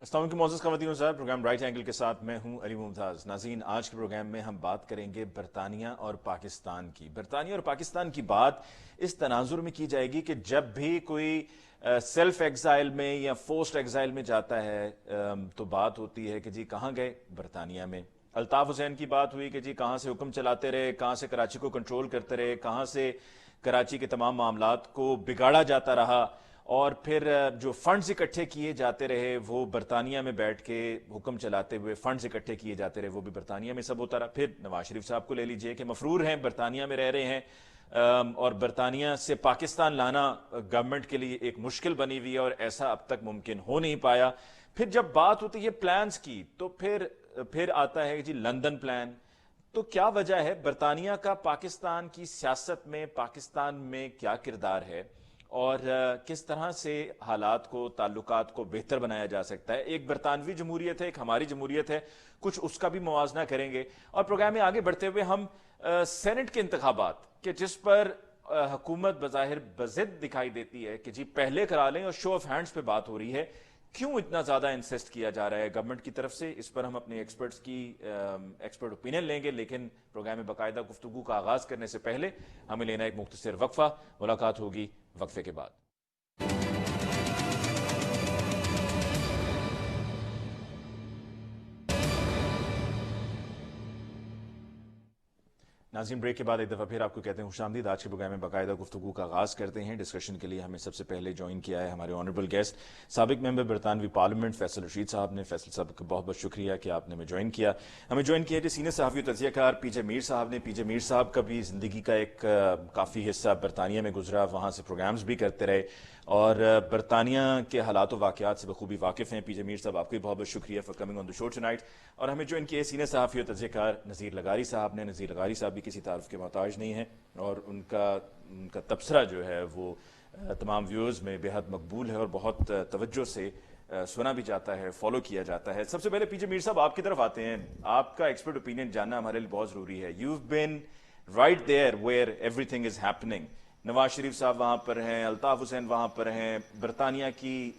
السلام علیکم معزز خواتین و حضرات، پروگرام رائٹ اینگل کے ساتھ میں ہوں علی ممتاز۔ ناظرین، آج کے پروگرام میں ہم بات کریں گے برطانیہ اور پاکستان کی۔ برطانیہ اور پاکستان کی بات اس تناظر میں کی جائے گی کہ جب بھی کوئی سیلف ایگزائل میں یا فورسڈ ایگزائل میں جاتا ہے تو بات ہوتی ہے کہ جی کہاں گئے؟ برطانیہ میں۔ الطاف حسین کی بات ہوئی کہ جی کہاں سے حکم چلاتے رہے، کہاں سے کراچی کو کنٹرول کرتے رہے، کہاں سے کراچی کے تمام معاملات کو بگاڑا جاتا رہا، اور پھر جو فنڈز اکٹھے کیے جاتے رہے وہ برطانیہ میں بیٹھ کے حکم چلاتے ہوئے فنڈز اکٹھے کیے جاتے رہے، وہ بھی برطانیہ میں سب ہوتا رہا۔ پھر نواز شریف صاحب کو لے لیجئے کہ مفرور ہیں، برطانیہ میں رہ رہے ہیں، اور برطانیہ سے پاکستان لانا گورنمنٹ کے لیے ایک مشکل بنی ہوئی ہے اور ایسا اب تک ممکن ہو نہیں پایا۔ پھر جب بات ہوتی ہے پلانز کی تو پھر آتا ہے جی لندن پلان۔ تو کیا وجہ ہے برطانیہ کا پاکستان کی سیاست میں، پاکستان میں کیا کردار ہے، اور کس طرح سے حالات کو، تعلقات کو بہتر بنایا جا سکتا ہے؟ ایک برطانوی جمہوریت ہے، ایک ہماری جمہوریت ہے، کچھ اس کا بھی موازنہ کریں گے۔ اور پروگرام میں آگے بڑھتے ہوئے ہم سینٹ کے انتخابات کہ جس پر حکومت بظاہر بضد دکھائی دیتی ہے کہ جی پہلے کرا لیں، اور شو آف ہینڈز پہ بات ہو رہی ہے، کیوں اتنا زیادہ انسسٹ کیا جا رہا ہے گورنمنٹ کی طرف سے؟ اس پر ہم اپنے ایکسپرٹس کی ایکسپرٹ اوپینین لیں گے، لیکن پروگرام میں باقاعدہ گفتگو کا آغاز کرنے سے پہلے ہمیں لینا ایک مختصر وقفہ۔ ملاقات ہوگی وقفے کے بعد۔ ناظرین، بریک کے بعد ایک دفعہ پھر آپ کو کہتے ہیں خوش آمدید۔ آج کے پروگرام میں باقاعدہ گفتگو کا آغاز کرتے ہیں۔ ڈسکشن کے لیے ہمیں سب سے پہلے جوائن کیا ہے ہمارے آنریبل گیسٹ، سابق ممبر برطانوی پارلیمنٹ فیصل رشید صاحب نے۔ فیصل صاحب کا بہت بہت شکریہ کہ آپ نے ہمیں جوائن کیا۔ ہمیں جوائن کیا ہے سینئر صحافی و تجزیہ کار پی جے میر صاحب نے۔ پی جے میر صاحب کا بھی زندگی کا ایک کافی حصہ برطانیہ میں گزرا، وہاں سے پروگرامز بھی کرتے رہے، اور برطانیہ کے حالات و واقعات سے بخوبی واقف ہیں۔ پی جے میر صاحب، آپ کو بھی بہت بہت شکریہ for coming on the show tonight. اور ہمیں جوائن کیا ہے سینئر صحافی و تجزیہ کار نذیر لغاری صاحب نے۔ نذیر لغاری صاحب بھی کسی تعارف کے محتاج نہیں ہیں، اور ان کا تبصرہ جو ہے وہ تمام ویورز میں بے حد مقبول ہے اور بہت توجہ سے سنا بھی جاتا ہے، فالو کیا جاتا ہے۔ سب سے پہلے پی جے میر صاحب آپ کی طرف آتے ہیں، آپ کا ایکسپرٹ اوپینین جاننا ہمارے لیے بہت ضروری ہے۔ You have been right there where everything is happening. Nawaz Sharif صاحب وہاں پر ہیں، الطاف حسین وہاں پر ہیں، برطانیہ کی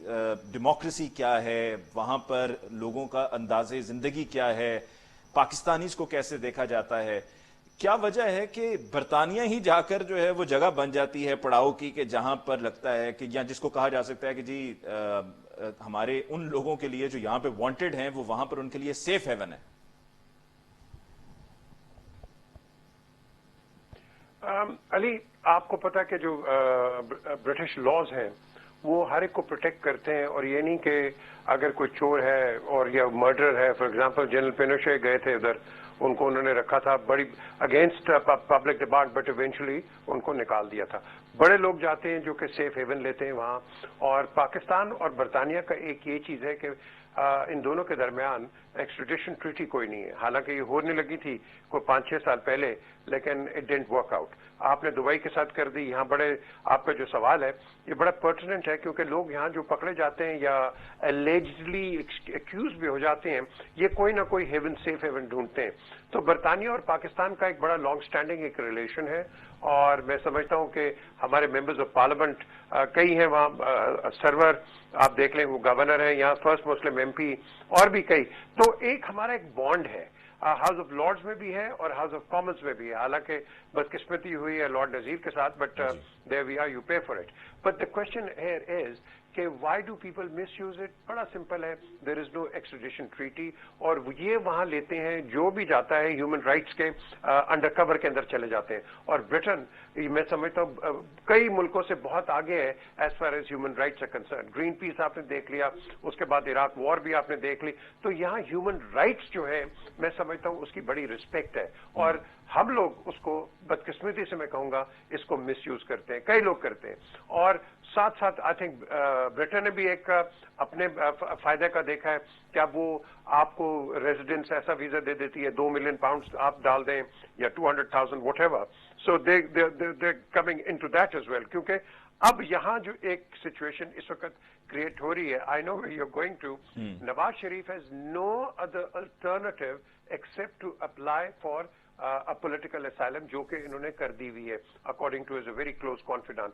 ڈیموکریسی کیا ہے وہاں پر، لوگوں کا انداز زندگی کیا ہے، پاکستانیز کو کیسے دیکھا جاتا ہے؟ کیا وجہ ہے کہ برطانیہ ہی جا کر جو ہے وہ جگہ بن جاتی ہے پڑاؤ کی، کہ جہاں پر لگتا ہے کہ یا جس کو کہا جا سکتا ہے کہ جی ہمارے ان لوگوں کے لیے جو یہاں پہ وانٹڈ ہیں وہ وہاں پر ان کے لیے سیف ہیون ہے؟ علی، آپ کو پتا کہ جو برٹش لاز ہیں وہ ہر ایک کو پروٹیکٹ کرتے ہیں، اور یہ نہیں کہ اگر کوئی چور ہے اور یا مرڈر ہے، فار ایگزامپل جنرل پینوشے گئے تھے ادھر، ان کو انہوں نے رکھا تھا بڑی against public demand, but eventually ان کو نکال دیا تھا۔ بڑے لوگ جاتے ہیں جو کہ سیف ہیون لیتے ہیں وہاں۔ اور پاکستان اور برطانیہ کا ایک یہ چیز ہے کہ ان دونوں کے درمیان ایکسٹریڈیشن ٹریٹی کوئی نہیں ہے، حالانکہ یہ ہونے لگی تھی کوئی 5-6 سال پہلے، لیکن اٹ ڈنٹ ورک آؤٹ۔ آپ نے دبئی کے ساتھ کر دی۔ یہاں بڑے آپ کا جو سوال ہے یہ بڑا پرٹیننٹ ہے، کیونکہ لوگ یہاں جو پکڑے جاتے ہیں یا الیجڈلی ایکیوز بھی ہو جاتے ہیں، یہ کوئی نہ کوئی ہیون، سیف ہیون ڈھونڈتے ہیں۔ تو برطانیہ اور پاکستان کا ایک بڑا لانگ سٹینڈنگ ایک ریلیشن ہے، اور میں سمجھتا ہوں کہ ہمارے ممبرز آف پارلیمنٹ کئی ہیں وہاں، سرور آپ دیکھ لیں وہ گورنر ہیں یہاں، فرسٹ مسلم ایم پی، اور بھی کئی۔ تو ایک ہمارا ایک بانڈ ہے، ہاؤس آف لارڈز میں بھی ہے اور ہاؤس آف کامنز میں بھی ہے، حالانکہ بدقسمتی ہوئی ہے لارڈ نذیر کے ساتھ، but there we are, you pay for it. But the question here is کہ why do people misuse it؟ بڑا سمپل ہے، there is no extradition treaty، اور یہ وہاں لیتے ہیں جو بھی جاتا ہے ہیومن رائٹس کے انڈر کور کے اندر چلے جاتے ہیں۔ اور برٹن میں سمجھتا ہوں کئی ملکوں سے بہت آگے ہے as far as human rights are concerned۔ Greenpeace آپ نے دیکھ لیا، اس کے بعد عراق وار بھی آپ نے دیکھ لی، تو یہاں ہیومن رائٹس جو ہے میں سمجھتا ہوں اس کی بڑی رسپیکٹ ہے، اور ہم لوگ اس کو بدقسمتی سے میں کہوں گا اس کو مس یوز کرتے ہیں، کئی لوگ کرتے ہیں۔ اور ساتھ ساتھ آئی تھنک برٹن نے بھی ایک اپنے فائدے کا دیکھا ہے کہ اب وہ آپ کو ریزیڈنس ایسا ویزا دے دیتی ہے، 2 ملین پاؤنڈ آپ ڈال دیں یا 200,000 whatever, so they coming in to that as well, کیونکہ اب یہاں جو ایک سچویشن اس وقت کریٹ ہو رہی ہے، I know where you are going to, Nawaz Sharif has no other alternative except to apply for political asylum, جو کہ انہوں نے کر دی ہوئی ہے according to his a very close confidant.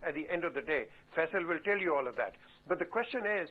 At the end of the day, Faisal will tell you all of that. But the question is,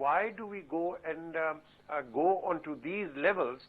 why do we go and go on to these levels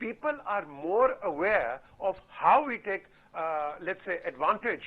people are more aware of how we take let's say advantage,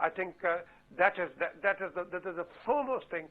I think that is the foremost thing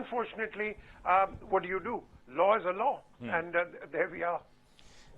unfortunately what do you do? Law is a law and there we are.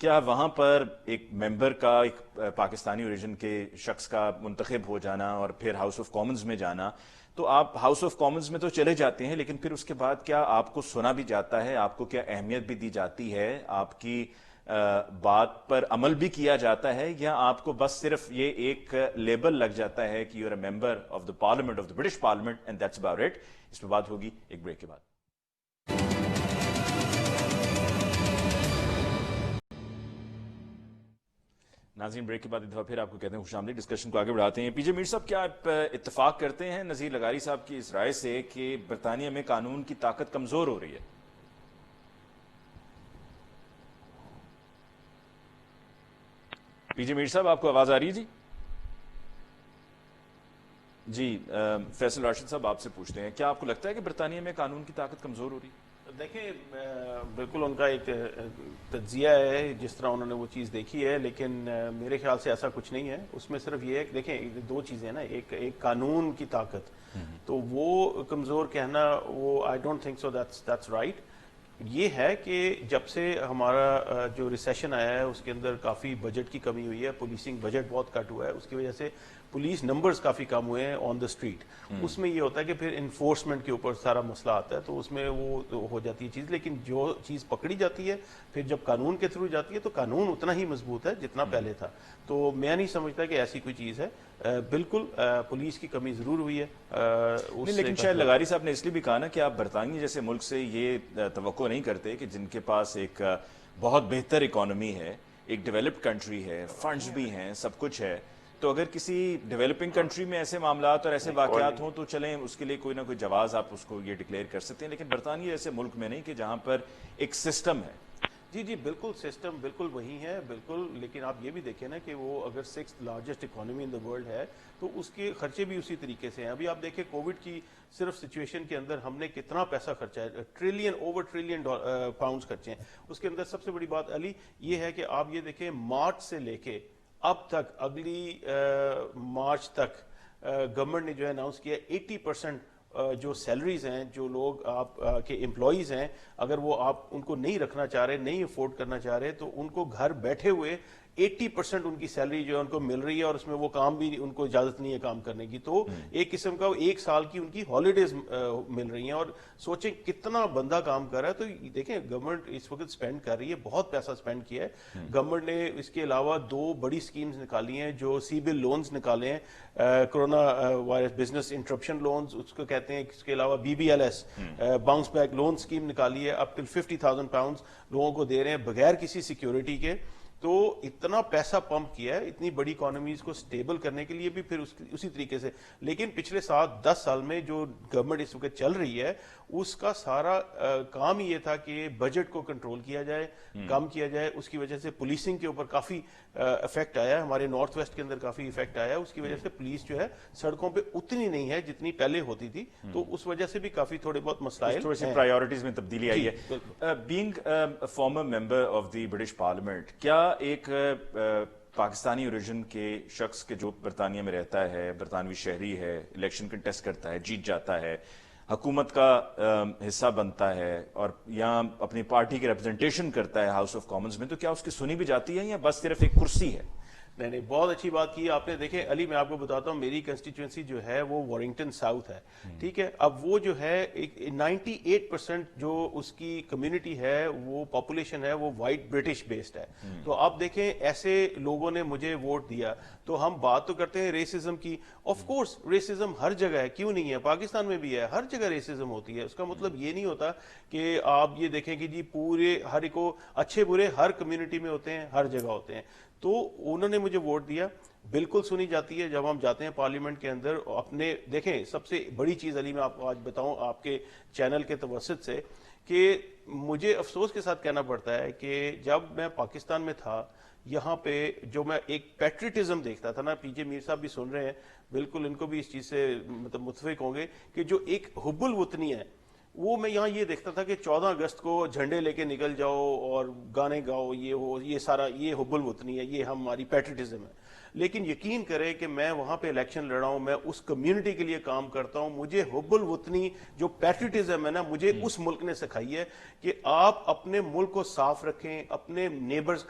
کیا وہاں پر ایک ممبر کا ایک Pakistani origin کے شخص کا منتخب ہو جانا اور پھر ہاؤس آف کامنز میں جانا، تو آپ ہاؤس آف کامنز میں تو چلے جاتے ہیں لیکن پھر اس کے بعد کیا آپ کو سنا بھی جاتا ہے، آپ کو کیا اہمیت بھی دی جاتی ہے، آپ کی بات پر عمل بھی کیا جاتا ہے، یا آپ کو بس صرف یہ ایک لیبل لگ جاتا ہے کہ you are a member of the parliament of the British parliament and that's about it? اس پہ بات ہوگی ایک بریک کے بعد۔ ناظرین، بریک کے بعد ایک دفعہ پھر آپ کو کہتے ہیں خوش آمدید، ڈسکشن کو آگے بڑھاتے ہیں۔ پی جے میر صاحب، کیا آپ اتفاق کرتے ہیں نذیر لغاری صاحب کی اس رائے سے کہ برطانیہ میں قانون کی طاقت کمزور ہو رہی ہے؟ پی جے میر صاحب، آپ کو آواز آ رہی ہے؟ جی فیصل راشد صاحب آپ سے پوچھتے ہیں، کیا آپ کو لگتا ہے کہ برطانیہ میں قانون کی طاقت کمزور ہو رہی ہے؟ دیکھیں بالکل ان کا ایک تجزیہ ہے جس طرح انہوں نے وہ چیز دیکھی ہے، لیکن میرے خیال سے ایسا کچھ نہیں ہے۔ اس میں صرف یہ ہے کہ دیکھیں دو چیزیں نا، ایک قانون کی طاقت، تو وہ کمزور کہنا وہ I don't think so that's right. یہ ہے کہ جب سے ہمارا جو ریسیشن آیا ہے اس کے اندر کافی بجٹ کی کمی ہوئی ہے، پولیسنگ بجٹ بہت کٹ ہوا ہے، اس کی وجہ سے پولیس نمبرز کافی کم ہوئے ہیں آن دا اسٹریٹ۔ اس میں یہ ہوتا ہے کہ پھر انفورسمنٹ کے اوپر سارا مسئلہ آتا ہے، تو اس میں وہ ہو جاتی ہے چیز، لیکن جو چیز پکڑی جاتی ہے پھر جب قانون کے تھرو جاتی ہے تو قانون اتنا ہی مضبوط ہے جتنا پہلے تھا۔ تو میں نہیں سمجھتا کہ ایسی کوئی چیز ہے۔ بالکل پولیس کی کمی ضرور ہوئی ہے، لیکن شاید لغاری صاحب نے اس لیے بھی کہا نا کہ آپ برطانیہ جیسے ملک سے یہ توقع نہیں کرتے کہ جن کے پاس ایک بہت بہتر اکانومی ہے، ایک ڈیولپڈ کنٹری ہے، فنڈز بھی ہیں، سب کچھ ہے، تو اگر کسی ڈیولپنگ کنٹری میں ایسے معاملات اور ایسے واقعات ہوں تو چلیں اس کے لیے کوئی نہ کوئی جواز آپ اس کو یہ ڈکلیئر کر سکتے ہیں، لیکن برطانیہ جیسے ملک میں نہیں کہ جہاں پر ایک سسٹم ہے۔ جی بالکل، سسٹم بالکل وہی ہے بالکل، لیکن آپ یہ بھی دیکھیں نا کہ وہ اگر 6th largest economy in the world ہے تو اس کے خرچے بھی اسی طریقے سے ہیں۔ ابھی آپ دیکھیں کووڈ کی صرف سچویشن کے اندر ہم نے کتنا پیسہ خرچا ہے، اوور ٹریلین پاؤنڈز خرچے ہیں۔ اس کے اندر سب سے بڑی بات علی یہ ہے کہ آپ یہ دیکھیں مارچ سے لے کے اب تک، اگلی مارچ تک گورنمنٹ نے جو ہے اناؤنس کیا 80% جو سیلریز ہیں، جو لوگ آپ کے امپلائیز ہیں، اگر وہ آپ ان کو نہیں رکھنا چاہ رہے، نہیں افورڈ کرنا چاہ رہے، تو ان کو گھر بیٹھے ہوئے 80% ان کی سیلری جو ہے ان کو مل رہی ہے، اور اس میں وہ کام بھی ان کو اجازت نہیں ہے کام کرنے کی، تو ایک قسم کا ایک سال کی ان کی ہالیڈیز مل رہی ہیں۔ اور سوچیں کتنا بندہ کام کر رہا ہے، تو دیکھیں گورنمنٹ اس وقت سپینڈ کر رہی ہے، بہت پیسہ سپینڈ کیا ہے گورنمنٹ نے۔ اس کے علاوہ 2 بڑی سکیمز نکالی ہیں، جو سی بل لونز نکالے ہیں، coronavirus business interruption loans اس کو کہتے ہیں، اس کے علاوہ BBLS bounce back loan scheme نکالی ہے، اپ ٹل 50,000 پاؤنڈز لوگوں کو دے رہے ہیں بغیر کسی سیکیورٹی کے۔ تو اتنا پیسہ پمپ کیا ہے اتنی بڑی اکانومیز کو سٹیبل کرنے کے لیے بھی، پھر اسی طریقے سے۔ لیکن پچھلے 7-10 سال میں جو گورنمنٹ اس وقت چل رہی ہے اس کا سارا کام یہ تھا کہ بجٹ کو کنٹرول کیا جائے، کم کیا جائے۔ اس کی وجہ سے پولیسنگ کے اوپر کافی افیکٹ آیا ہے، ہمارے نارتھ ویسٹ کے اندر کافی افیکٹ آیا ہے۔ اس کی وجہ سے پولیس جو ہے سڑکوں پہ اتنی نہیں ہے جتنی پہلے ہوتی تھی، تو اس وجہ سے بھی کافی تھوڑے بہت مسائل، تھوڑی سی پرائیورٹیز میں تبدیلی آئی ہے۔ Being former member of the British parliament, کیا ایک پاکستانی اوریجن کے شخص کے جو برطانیہ میں رہتا ہے، برطانوی شہری ہے، الیکشن کنٹیسٹ کرتا ہے، جیت جاتا ہے، حکومت کا حصہ بنتا ہے اور یہاں اپنی پارٹی کی ریپرزنٹیشن کرتا ہے ہاؤس آف کامنز میں، تو کیا اس کی سنی بھی جاتی ہے یا بس صرف ایک کرسی ہے؟ نہیں، بہت اچھی بات کی آپ نے۔ دیکھیں علی، میں آپ کو بتاتا ہوں، میری کنسٹیچوئنسی جو ہے وہ وارنگٹن ساؤتھ ہے، ٹھیک ہے۔ اب وہ جو ہے 98% جو اس کی کمیونٹی ہے، وہ پاپولیشن ہے، وہ وائٹ برٹش بیسڈ ہے۔ تو آپ دیکھیں ایسے لوگوں نے مجھے ووٹ دیا، تو ہم بات تو کرتے ہیں ریسزم کی۔ آف کورس ریسزم ہر جگہ ہے، کیوں نہیں ہے، پاکستان میں بھی ہے، ہر جگہ ریسزم ہوتی ہے۔ اس کا مطلب یہ نہیں ہوتا کہ آپ یہ دیکھیں کہ جی پورے ہر ایک کو، اچھے برے ہر کمیونٹی میں ہوتے ہیں، ہر جگہ ہوتے ہیں۔ تو انہوں نے مجھے ووٹ دیا، بالکل سنی جاتی ہے جب ہم جاتے ہیں پارلیمنٹ کے اندر اپنے۔ دیکھیں سب سے بڑی چیز علی میں آپ کو آج بتاؤں آپ کے چینل کے توسط سے، کہ مجھے افسوس کے ساتھ کہنا پڑتا ہے کہ جب میں پاکستان میں تھا، یہاں پہ جو میں ایک پیٹریٹزم دیکھتا تھا نا، پی جے میر صاحب بھی سن رہے ہیں، بالکل ان کو بھی اس چیز سے متفق ہوں گے، کہ جو ایک حب الوطنی ہے وہ میں یہاں یہ دیکھتا تھا کہ 14 اگست کو جھنڈے لے کے نکل جاؤ اور گانے گاؤ، یہ ہو، یہ سارا یہ حب الوطنی ہے، یہ ہماری پیٹریٹزم ہے. لیکن یقین کرے کہ میں وہاں پہ الیکشن لڑا ہوں، میں اس کمیونٹی کے لیے کام کرتا ہوں. مجھے حب الوطنی جو پیٹریٹزم ہے نا، مجھے اس ملک نے سکھائی ہے کہ آپ اپنے ملک کو صاف رکھیں، اپنے نیبرز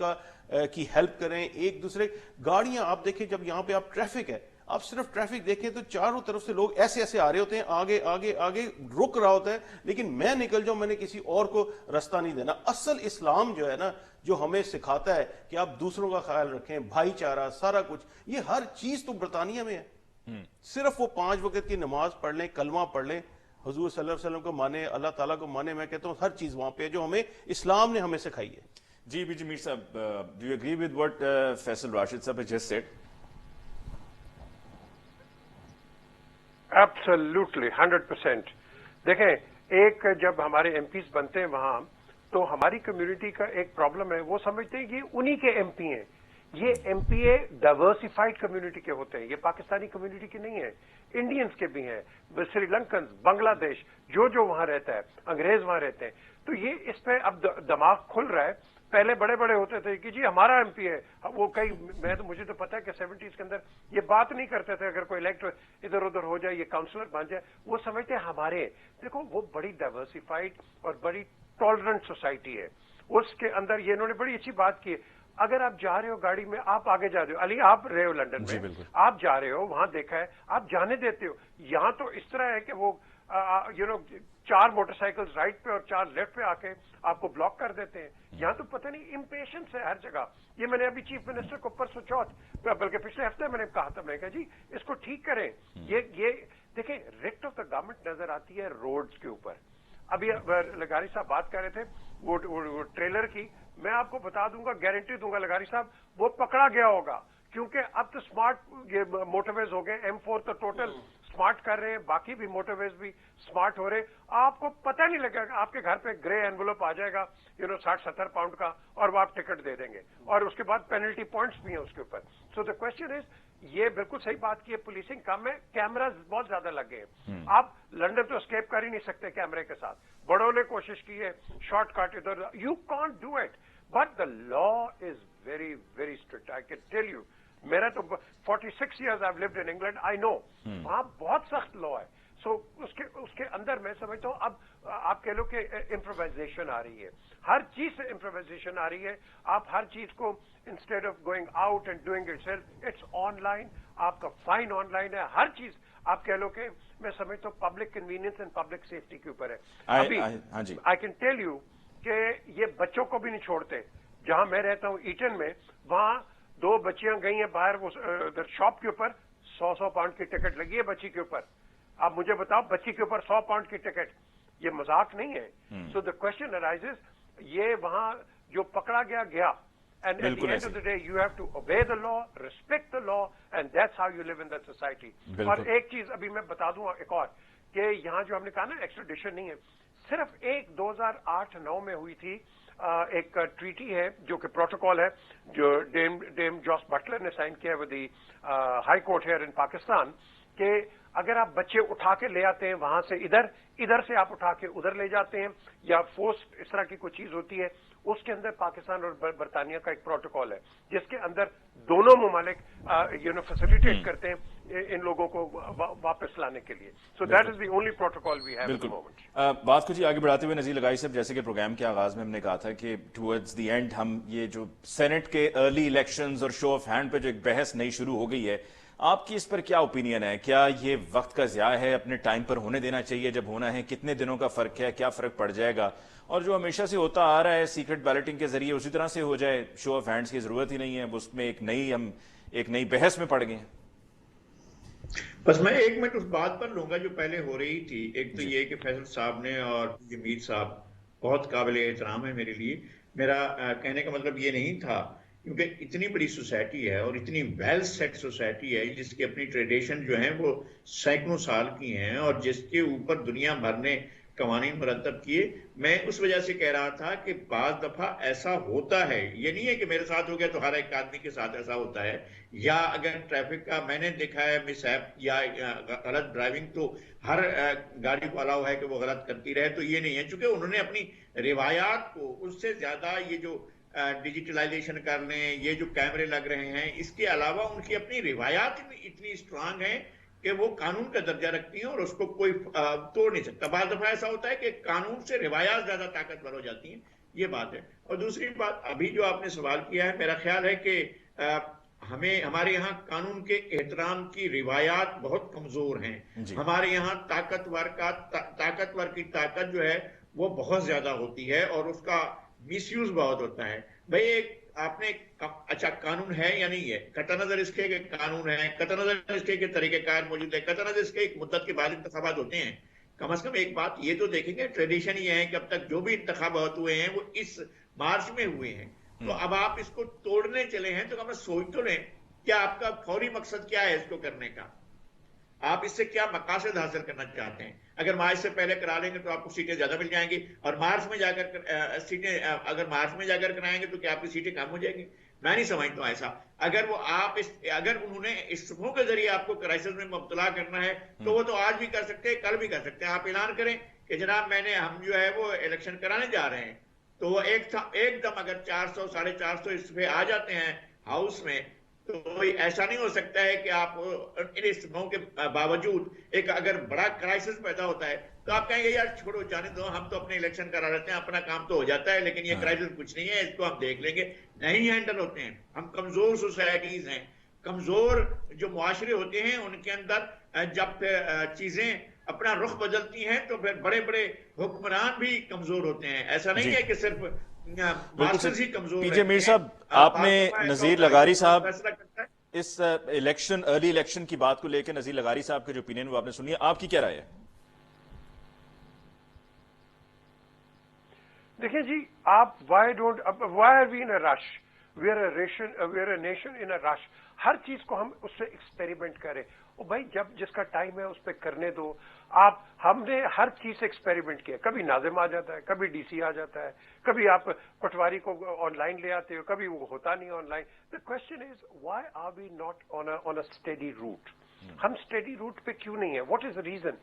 کی ہیلپ کریں، ایک دوسرے. گاڑیاں آپ دیکھیں، جب یہاں پہ آپ ٹریفک ہے، آپ صرف ٹریفک دیکھیں تو چاروں طرف سے لوگ ایسے ایسے آ رہے ہوتے ہیں، آگے آگے آگے رک رہا ہوتا ہے، لیکن میں نکل جاؤں، میں نے کسی اور کو رستہ نہیں دینا. اصل اسلام جو ہے نا، جو ہمیں سکھاتا ہے کہ آپ دوسروں کا خیال رکھیں، بھائی چارہ، سارا کچھ، یہ ہر چیز تو برطانیہ میں ہے. صرف وہ 5 وقت کی نماز پڑھ لیں، کلمہ پڑھ لیں، حضور صلی اللہ علیہ وسلم کو مانے، اللہ تعالیٰ کو مانے. میں کہتا ہوں ہر چیز وہاں پہ ہے جو ہمیں اسلام نے ہمیں سکھائی ہے. جی بی جی میر صاحب، do you agree with what Faisal Rashid صاحب جسٹ سیڈ؟ ایبسولوٹلی 100%. دیکھیں، ایک جب ہمارے ایم پیز بنتے ہیں وہاں، تو ہماری کمیونٹی کا ایک پرابلم ہے، وہ سمجھتے ہیں کہ انہی کے ایم پی ہیں. یہ ایم پی اے ڈائیورسیفائڈ کمیونٹی کے ہوتے ہیں، یہ پاکستانی کمیونٹی کے نہیں ہیں، انڈینز کے بھی ہیں، سری لنکنز، بنگلہ دیش، جو وہاں رہتا ہے، انگریز وہاں رہتے ہیں. تو یہ اس پہ اب دماغ کھل رہا ہے. پہلے بڑے بڑے ہوتے تھے کہ جی ہمارا ایم پی ہے وہ، مجھے تو پتا ہے کہ 70s کے اندر یہ بات نہیں کرتے تھے. اگر کوئی الیکٹ ادھر ادھر ہو جائے، یہ کاؤنسلر بن جائے، وہ سمجھتے ہیں ہمارے. دیکھو، وہ بڑی ڈائیورسیفائڈ اور بڑی ٹالرنٹ سوسائٹی ہے. اس کے اندر یہ انہوں نے بڑی اچھی بات کی ہے. اگر آپ جا رہے ہو گاڑی میں، آپ آگے جا رہے ہو، علی آپ رہے ہو لنڈن میں، آپ جا رہے ہو، وہاں دیکھا ہے، آپ جانے دیتے ہو. یہاں تو اس طرح ہے کہ وہ 4 موٹر سائیکل رائٹ پہ اور 4 لیفٹ پہ آ کے آپ کو بلاک کر دیتے ہیں. یہاں تو پتہ نہیں امپیشنس ہے ہر جگہ. یہ میں نے ابھی چیف منسٹر کو پرسوں چوتھ، بلکہ پچھلے ہفتے میں نے کہا تھا، میں نے کہا جی اس کو ٹھیک کریں. یہ دیکھیں، ریکٹ آف دا گورنمنٹ نظر آتی ہے روڈز کے اوپر. ابھی لگاری صاحب بات کر رہے تھے وہ ٹریلر کی، میں آپ کو بتا دوں گا، گارنٹی دوں گا لگاری صاحب، وہ پکڑا گیا ہوگا. کیونکہ اب تو اسمارٹ موٹر ویز ہو گئے، M4 تو ٹوٹل اسمارٹ کر رہے ہیں، باقی بھی موٹر ویز بھی اسمارٹ ہو رہے. آپ کو پتہ نہیں لگے گا، آپ کے گھر پہ گرے انویلوپ آ جائے گا 60-70 پاؤنڈ کا، اور وہ آپ ٹکٹ دے دیں گے، اور اس کے بعد پینلٹی پوائنٹس بھی ہیں اس کے اوپر. سو دا کوشچن از، یہ بالکل صحیح بات کی ہے، پولیسنگ کم ہے، کیمراز بہت زیادہ لگ گئے ہیں. آپ لنڈن تو اسکیپ کر ہی نہیں سکتے کیمرے کے ساتھ. بڑوں نے کوشش کی ہے، شارٹ کٹ ادھر، you can't do it. But the law is very very strict, I can tell you. میرا تو 46 years I've lived in England, I know. وہاں بہت سخت لا ہے. سو اس کے اندر میں سمجھتا ہوں اب آپ کہہ لو کہ امپرووائزیشن آ رہی ہے، ہر چیز سے امپرووائزیشن آ رہی ہے. آپ ہر چیز کو instead of going out and doing itself, it's online. آپ کا فائن آن لائن ہے، ہر چیز آپ کہہ لو کہ میں سمجھتا ہوں public convenience and public safety کے اوپر ہے. ابھی آئی کین ٹیل یو کہ یہ بچوں کو بھی نہیں چھوڑتے. جہاں میں رہتا ہوں ایٹن میں، وہاں 2 بچیاں گئی ہیں باہر، وہ شاپ کے اوپر 100 پاؤنڈ کی ٹکٹ لگی ہے بچی کے اوپر. آپ مجھے بتاؤ، بچی کے اوپر 100 پاؤنڈ کی ٹکٹ، یہ مذاق نہیں ہے. سو دا کوشچن ارائزز، یہ وہاں جو پکڑا گیا. And at the end of the day you have to obey the law, respect the law, and that's how you live in that society. اور ایک چیز ابھی میں بتا دوں ایک اور، کہ یہاں جو ہم نے کہا نا ایکسٹریڈیشن نہیں ہے، صرف ایک 2008-9 میں ہوئی تھی. ایک ٹریٹی ہے جو کہ پروٹوکال ہے، جو ڈیم جوس بٹلر نے سائن کیا ہے with the high court here in Pakistan, کہ اگر آپ بچے اٹھا کے لے آتے ہیں وہاں سے ادھر سے آپ اٹھا کے ادھر لے جاتے ہیں، یا فورس اس طرح کی کوئی چیز ہوتی ہے، اس کے اندر پاکستان اور برطانیہ کا ایک پروٹوکال ہے جس کے اندر دونوں ممالک فیسیلیٹیٹ کرتے ہیں ان لوگوں کو واپس لانے کے لیے. So that is the only protocol we have at the moment. بات کو آگے بڑھاتے ہوئے نذیر لگائی صاحب، جیسے کہ پروگرام کے آغاز میں ہم نے کہا تھا کہ ٹورڈز دی اینڈ ہم یہ جو سینٹ کے ارلی الیکشنز اور شو آف ہینڈ پہ جو ایک بحث نئی شروع ہو گئی ہے، آپ کی اس پر کیا اوپینین ہے؟ کیا یہ وقت کا ضیاع ہے؟ اپنے ٹائم پر ہونے دینا چاہیے جب ہونا ہے؟ کتنے دنوں کا فرق ہے؟ کیا فرق پڑ جائے گا؟ اور جو ہمیشہ سے ہوتا آ رہا ہے سیکرٹ بیلٹنگ کے ذریعے، اسی طرح سے ہو جائے، شو آف ہینڈز کی ضرورت ہی نہیں ہے، اس میں ایک نئی بحث میں پڑ گئے ہیں. بس میں 1 منٹ اس بات پر لوں گا جو پہلے ہو رہی تھی. ایک تو یہ کہ فیصل صاحب نے اور جمیل صاحب بہت قابل احترام ہے میرے لیے. میرا کہنے کا مطلب یہ نہیں تھا، کیونکہ اتنی بڑی سوسائٹی ہے اور اتنی ویل سیٹ سوسائٹی ہے جس کی اپنی ٹریڈیشن جو ہیں وہ سینکڑوں سال کی ہیں، اور جس کے اوپر دنیا بھر نے قوانین مرتب کیے. میں اس وجہ سے کہہ رہا تھا کہ بعض دفعہ ایسا ہوتا ہے، یہ نہیں ہے کہ میرے ساتھ ہو گیا تو ہر ایک آدمی کے ساتھ ایسا ہوتا ہے. یا اگر ٹریفک کا میں نے دیکھا ہے مس ایپ یا غلط ڈرائیونگ تو ہر گاڑی کو الاؤ ہے کہ وہ غلط کرتی رہے، تو یہ نہیں ہے، چونکہ انہوں نے اپنی روایات کو اس سے زیادہ یہ جو ڈیجیٹلائزیشن کر لیں، یہ جو کیمرے لگ رہے ہیں، اس کے علاوہ ان کی اپنی روایات اتنی اسٹرانگ ہیں کہ وہ قانون کا درجہ رکھتی ہیں اور اس کو کوئی توڑ نہیں سکتا۔ بعض دفعہ ایسا ہوتا ہے کہ قانون سے روایات زیادہ طاقتور ہو جاتی ہیں، یہ بات ہے۔ اور دوسری بات ابھی جو آپ نے سوال کیا ہے، میرا خیال ہے کہ ہمارے یہاں قانون کے احترام کی روایات بہت کمزور ہیں۔ ہمارے یہاں طاقتور کی طاقت جو ہے وہ بہت زیادہ ہوتی ہے اور اس کا مس یوز بہت ہوتا ہے۔ بھئی آپ نے اچھا قانون ہے یا نہیں ہے، قطع نظر اس کے کہ قانون ہے، قطع نظر اس کے کہ طریقہ کار موجود ہے، قطع نظر اس کے ایک مدت کے بعد انتخابات ہوتے ہیں۔ کم از کم ایک بات یہ تو دیکھیں گے، ٹریڈیشن یہ ہے کہ اب تک جو بھی انتخابات ہوئے ہیں وہ اس مارچ میں ہوئے ہیں، تو اب آپ اس کو توڑنے چلے ہیں تو کم از سوچ تو لیں کیا آپ کا فوری مقصد کیا ہے اس کو کرنے کا، آپ اس سے کیا مقاصد حاصل کرنا چاہتے ہیں۔ اگر مارچ سے پہلے کرا لیں گے تو آپ کو سیٹیں زیادہ مل جائیں گی، اور مارچ میں جا کر سیٹیں اگر مارچ میں جا کر کرائیں گے تو کیا آپ کی سیٹیں کم ہو جائیں گی؟ میں نہیں سمجھتا ہوں ایسا۔ اگر وہ اگر انہوں نے استعفوں کے ذریعے آپ کو کرائسس میں مبتلا کرنا ہے تو وہ تو آج بھی کر سکتے ہیں، کل بھی کر سکتے ہیں۔ آپ اعلان کریں کہ جناب ہم جو ہے وہ الیکشن کرانے جا رہے ہیں، تو وہ ایک دم اگر 400 450 استعفے آ جاتے ہیں ہاؤس میں، تو ایسا نہیں ہو سکتا ہے کہ آپ ان استعفوں کے باوجود ایک اگر بڑا کرائسس پیدا ہوتا ہے تو آپ کہیں گے یار چھوڑو جانے دو، ہم تو اپنے الیکشن کرا لیتے ہیں، اپنا کام تو ہو جاتا ہے، لیکن یہ کرائسس کچھ نہیں ہے، اس کو ہم دیکھ لیں گے۔ نہیں ہینڈل ہوتے ہیں، ہم کمزور سوسائٹیز ہیں، کمزور جو معاشرے ہوتے ہیں ان کے اندر جب چیزیں اپنا رخ بدلتی ہیں تو پھر بڑے بڑے حکمران بھی کمزور ہوتے ہیں۔ ایسا نہیں ہے کہ صرف ماسٹرز ہی کمزور پی جے میر صاحب، آپ نے نذیر لغاری صاحب اس الیکشن ارلی الیکشن کی بات کو لے کے نذیر لغاری صاحب کے جو اوپینین وہ آپ نے سنی ہے، آپ کی کیا رائے ہے؟ دیکھیں جی، آپ why are we in a rush, we are a nation in a rush, ہر چیز کو ہم اس سے ایکسپیریمنٹ کریں۔ اور بھائی جب جس کا ٹائم ہے اس پہ کرنے دو۔ ہم نے ہر چیز سے ایکسپیریمنٹ کیا، کبھی ناظم آ جاتا ہے، کبھی ڈی سی آ جاتا ہے، کبھی آپ پٹواری کو آن لائن لے آتے ہو، کبھی وہ ہوتا نہیں online. The question is why are we not on a study route? ہم اسٹڈی روٹ پہ کیوں نہیں ہے؟ What is the reason?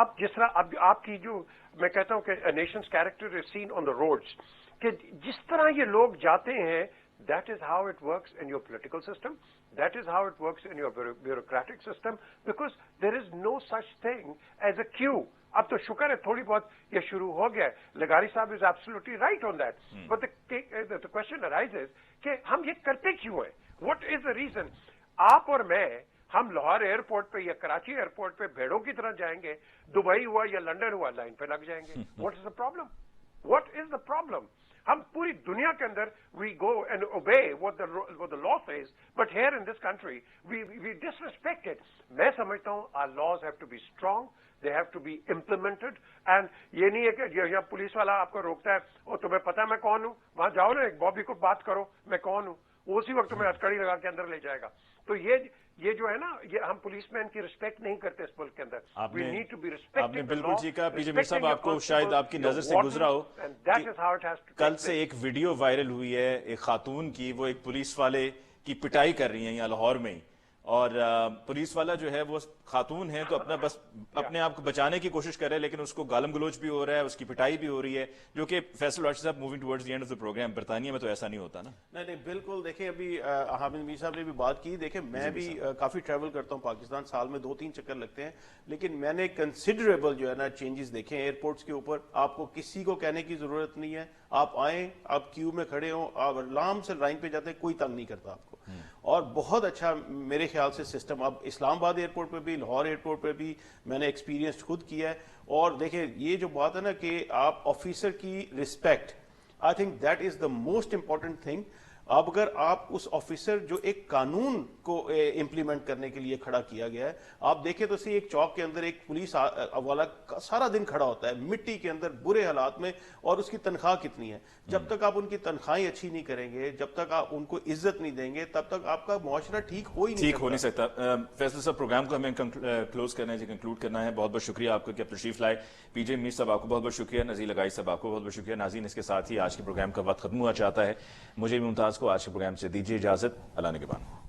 آپ جس طرح آپ کی جو میں کہتا ہوں کہ nation's character is seen on the roads, کہ جس طرح یہ لوگ جاتے ہیں، that is how it works in your political system, that is how it works in your bureaucratic system, because there is no such thing as a queue. اب تو شکر ہے تھوڑی بہت یہ شروع ہو گیا ہے۔ لغاری صاحب از absolutely right on that, but the question arises کہ ہم یہ کرتے کیوں ہیں؟ what is the reason؟ آپ اور میں ہم لاہور ایئرپورٹ پہ یا کراچی ایئرپورٹ پہ بھیڑوں کی طرح جائیں گے، دبئی ہوا یا لنڈن ہوا لائن پہ لگ جائیں گے۔ what is the problem? what is the problem؟ ہم پوری دنیا کے اندر we go and obey what the law says, but here in this country we disrespect it. میں سمجھتا ہوں our laws have to be strong, they have to be implemented, and یہ نہیں ہے کہ یہاں پولیس والا آپ کو روکتا ہے، اور تمہیں پتا میں کون ہوں، وہاں جاؤ نا ایک بابی کو بات کرو میں کون ہوں، اسی وقت تمہیں ہتھکڑی لگا کے اندر لے جائے گا۔ تو یہ جو ہے نا، یہ ہم پولیس مین کی رسپیکٹ نہیں کرتے اس ملک کے اندر۔ آپ نے بالکل ٹھیک کہا۔ پی جے میر صاحب، آپ کو شاید آپ کی نظر سے گزرا ہو، کل سے ایک ویڈیو وائرل ہوئی ہے ایک خاتون کی، وہ ایک پولیس والے کی پٹائی کر رہی ہیں یہاں لاہور میں ہی، اور پولیس والا جو ہے وہ خاتون ہے تو بس اپنے آپ کو بچانے کی کوشش کر رہے ہیں، لیکن اس کو گالم گلوچ بھی ہو رہا ہے، اس کی پٹائی بھی ہو رہی ہے، جو کہ فیصل واٹر صاحب moving towards the end of the programme, برطانیہ میں تو ایسا نہیں ہوتا نا۔ نہیں بالکل، دیکھیں ابھی حامد میر صاحب نے بھی بات کی، دیکھیں میں بھی کافی ٹریول کرتا ہوں پاکستان، سال میں 2-3 چکر لگتے ہیں، لیکن میں نے کنسیڈریبل جو ہے نا چینجز دیکھے ہیں ایئرپورٹس کے اوپر۔ آپ کو کسی کو کہنے کی ضرورت نہیں ہے، آپ آئیں، آپ کیو میں کھڑے ہوں، آپ آرام سے لائن پہ جاتے ہیں، کوئی تنگ نہیں کرتا آپ کو، اور بہت اچھا میرے خیال سے سسٹم اب اسلام آباد ایئرپورٹ پہ بھی، لاہور ایئرپورٹ پہ بھی میں نے ایکسپیرینس خود کیا ہے۔ اور دیکھیں یہ جو بات ہے نا کہ آپ آفیسر کی respect, I think that is the most important thing. اب اگر آپ اس آفیسر جو ایک قانون کو امپلیمنٹ کرنے کے لیے کھڑا کیا گیا ہے، آپ دیکھیں تو ایک چوک کے اندر ایک پولیس والا سارا دن کھڑا ہوتا ہے مٹی کے اندر برے حالات میں، اور اس کی تنخواہ کتنی ہے؟ جب تک آپ ان کی تنخواہیں اچھی نہیں کریں گے، جب تک آپ ان کو عزت نہیں دیں گے، تب تک آپ کا معاشرہ ٹھیک ہو ہی نہیں سکتا۔ فیصل صاحب، پروگرام کو ہمیں کلوز کرنا ہے، کنکلوڈ کرنا ہے۔ بہت بہت شکریہ آپ کو کہ آپ تشریف لائے۔ پی جے میر صاحب آپ کو بہت بہت شکریہ، نذیر لغاری صاحب آپ کو بہت بہت شکریہ۔ ناظرین، اس کے ساتھ ہی آج کے پروگرام کا وقت ختم ہوا چاہتا ہے۔ مجھے ممتاز کو آج کے پروگرام سے دیجیے اجازت۔ اللہ نگہبان۔